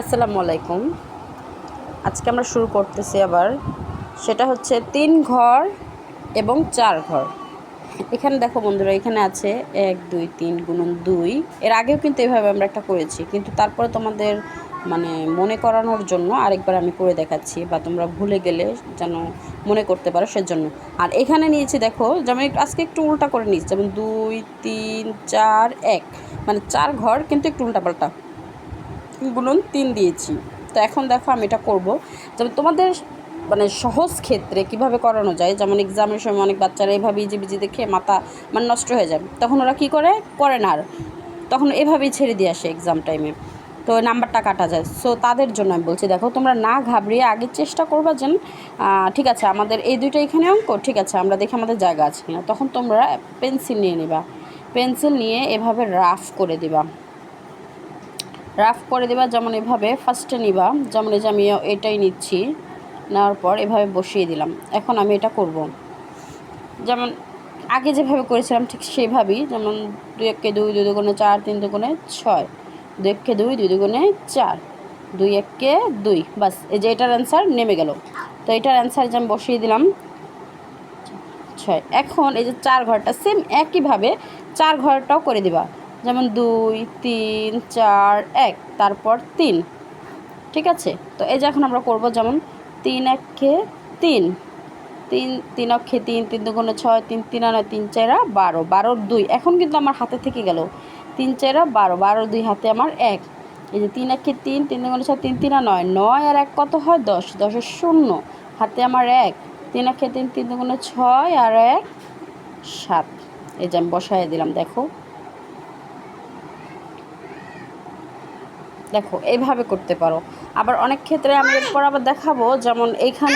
আসসালামু আলাইকুম। আজকে আমরা শুরু করতেছি আবার, সেটা হচ্ছে 3 ঘর এবং 4 ঘর। এখানে দেখো বন্ধুরা, এখানে আছে 1 2 3 গুণন 2। এর আগেও কিন্তু এভাবে আমরা একটা করেছি, কিন্তু তারপরে তোমাদের মনে করানোর জন্য আরেকবার আমি করে দেখাচ্ছি, বা তোমরা ভুলে গেলে যেন মনে করতে পারো সেজন্য। আর এখানে নিয়েছি দেখো, যেমন আজকে একটু উল্টা করে নিয়েছি, যেমন 2 3 4 1, 4 ঘর কিন্তু একটু উল্টাপাল্টা গুণন 3 দিয়েছি। তো এখন দেখো আমি এটা করব, যেমন তোমাদের সহজ ক্ষেত্রে কিভাবে করানো যায়। যেমন এক্সামের সময় অনেক বাচ্চারা এভাবে ইজি বিজি দেখে মাথা নষ্ট হয়ে যায়, তখন ওরা কী করে না, আর তখন এভাবেই ছেড়ে দিয়ে আসে এক্সাম টাইমে, তো নাম্বারটা কাটা যায়। সো তাদের জন্য আমি বলছি, দেখো তোমরা না ঘাবড়িয়ে আগে চেষ্টা করবা যেন ঠিক আছে আমাদের এই দুইটা এখানে অঙ্ক, ঠিক আছে আমরা দেখি আমাদের জায়গা আছে কিনা। তখন তোমরা পেন্সিল নিয়ে নিবা, পেন্সিল নিয়ে এভাবে রাফ করে দিবা, যেমন এভাবে ফার্স্টে নিবা, যেমন এই যে আমি এটাই নিচ্ছি, নেওয়ার পর এভাবে বসিয়ে দিলাম। এখন আমি এটা করব যেমন আগে যেভাবে করেছিলাম ঠিক সেভাবেই, যেমন 2 1 2, 2 2 4, 3 2 6, 2 1 2, 2 2 4, 2 1 2, বাস। এই যে এটার অ্যান্সার নেমে গেল। তো এটার অ্যান্সার যে আমি বসিয়ে দিলাম 6। এখন এই যে 4 ঘরটা সেম একইভাবে 4 ঘরটাও করে দিবা, যেমন 2 3 4 1, তারপর 3, ঠিক আছে। তো এই যে এখন আমরা করব, যেমন 3 1 3, 3 3 অক্ষে 3, 3 2 6, 3 3 9, 3 4 12, 12 2। এখন কিন্তু আমার হাতে থেকে গেল 3 4 12, 12 2 হাতে আমার 1। এই যে 3 1 3, 3 2 6, 3 3 9, 9 আর 1 কত হয় 10, 10 এর 0 হাতে আমার 1। 3 1 3, 3 2 6 আর 1 7। এই যে আমি বসায় দিলাম, দেখো দেখো এইভাবে করতে পারো। আবার অনেক ক্ষেত্রে আমি এরপর আবার দেখাবো, যেমন এইখানে